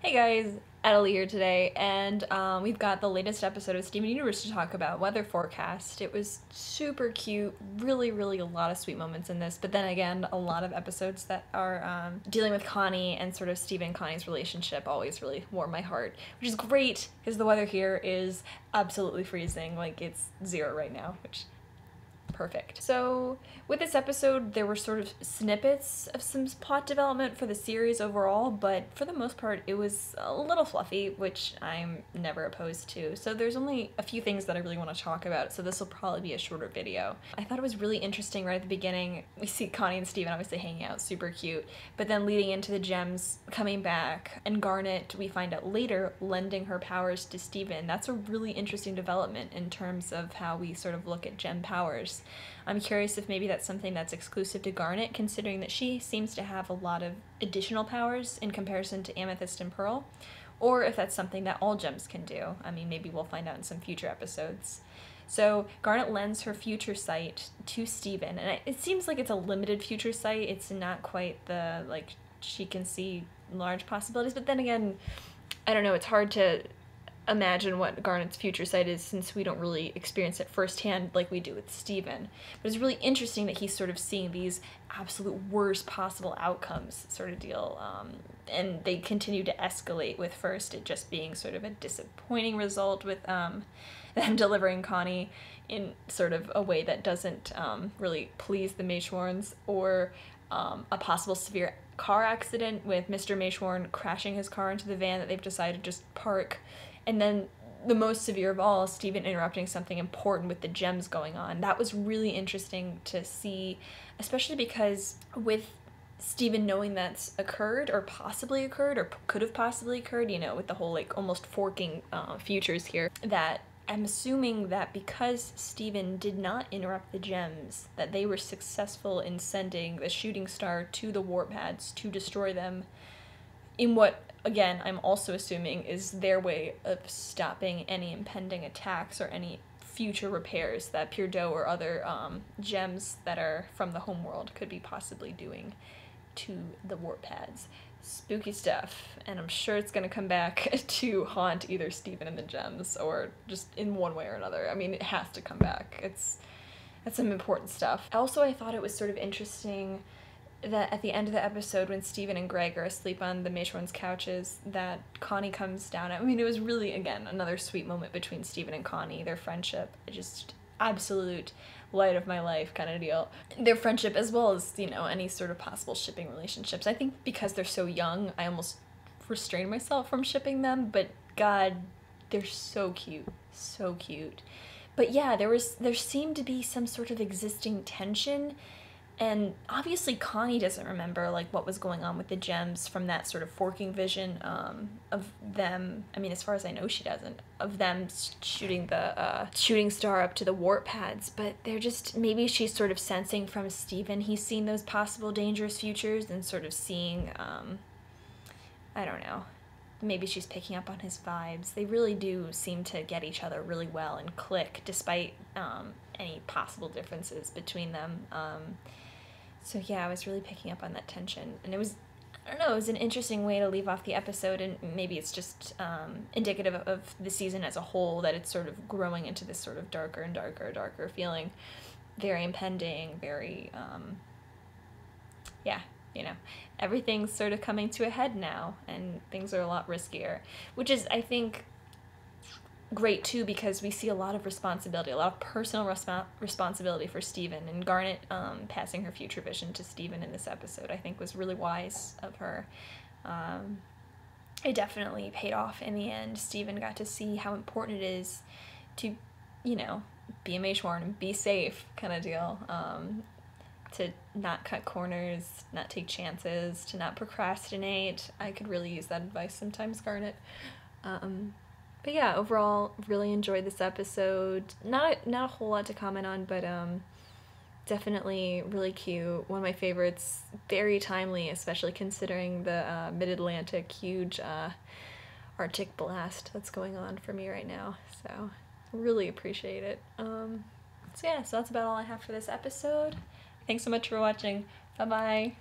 Hey guys, ATTILEE here today, and we've got the latest episode of Steven Universe to talk about, weather forecast. It was super cute, really a lot of sweet moments in this, but then again, a lot of episodes that are dealing with Connie and sort of Steven and Connie's relationship always really warm my heart, which is great, because the weather here is absolutely freezing, like it's 0 right now, which perfect. So with this episode, there were sort of snippets of some plot development for the series overall, but for the most part, it was a little fluffy, which I'm never opposed to. So there's only a few things that I really want to talk about, so this will probably be a shorter video. I thought it was really interesting right at the beginning. We see Connie and Steven obviously hanging out, super cute, but then leading into the gems coming back, and Garnet, we find out later, lending her powers to Steven. That's a really interesting development in terms of how we sort of look at gem powers. I'm curious if maybe that's something that's exclusive to Garnet, considering that she seems to have a lot of additional powers in comparison to Amethyst and Pearl, or if that's something that all gems can do. I mean, maybe we'll find out in some future episodes. So Garnet lends her future sight to Steven, and it seems like it's a limited future sight. It's not quite the, like, she can see large possibilities, but then again, I don't know, it's hard to imagine what Garnet's future sight is since we don't really experience it firsthand like we do with Steven. But it's really interesting that he's sort of seeing these absolute worst possible outcomes sort of deal, and they continue to escalate, with first it just being sort of a disappointing result with them delivering Connie in sort of a way that doesn't really please the Maeshwarns, or a possible severe car accident with Mr. Maeshwarn crashing his car into the van that they've decided to just park. And then the most severe of all, Steven interrupting something important with the gems going on. That was really interesting to see, especially because with Steven knowing that's occurred, or possibly occurred, or could have possibly occurred, you know, with the whole, like, almost forking futures here, that I'm assuming that because Steven did not interrupt the gems, that they were successful in sending the shooting star to the warp pads to destroy them in what, again, I'm also assuming is their way of stopping any impending attacks or any future repairs that Peerdo or other gems that are from the homeworld could be possibly doing to the warp pads. Spooky stuff, and I'm sure it's gonna come back to haunt either Steven and the gems, or just in one way or another. I mean, it has to come back. That's some important stuff. Also, I thought it was sort of interesting that at the end of the episode, when Steven and Greg are asleep on the Maeshwarns' couches, that Connie comes down. I mean, it was really, again, another sweet moment between Steven and Connie, their friendship. Just absolute light of my life kind of deal. Their friendship, as well as, you know, any sort of possible shipping relationships. I think because they're so young, I almost restrain myself from shipping them, but God, they're so cute. So cute. But yeah, there seemed to be some sort of existing tension. And obviously Connie doesn't remember, like, what was going on with the gems from that sort of forking vision of them. I mean, as far as I know, she doesn't. Of them shooting the shooting star up to the warp pads. But they're just, maybe she's sort of sensing from Steven, he's seen those possible dangerous futures and sort of seeing, I don't know. Maybe she's picking up on his vibes. They really do seem to get each other really well and click, despite any possible differences between them. So yeah, I was really picking up on that tension, and it was, I don't know, it was an interesting way to leave off the episode, and maybe it's just indicative of the season as a whole, that it's sort of growing into this sort of darker and darker feeling, very impending, very, yeah, you know, everything's sort of coming to a head now, and things are a lot riskier, which is, I think, great too, because we see a lot of responsibility, a lot of personal responsibility for Steven, and Garnet passing her future vision to Steven in this episode, I think, was really wise of her. It definitely paid off in the end. Steven got to see how important it is to, you know, be a Maeshwarn and be safe kind of deal, to not cut corners, not take chances, to not procrastinate. I could really use that advice sometimes, Garnet. But yeah, overall, really enjoyed this episode. Not a whole lot to comment on, but definitely really cute. One of my favorites, very timely, especially considering the mid-Atlantic huge Arctic blast that's going on for me right now. So really appreciate it. So yeah, so that's about all I have for this episode. Thanks so much for watching. Bye-bye.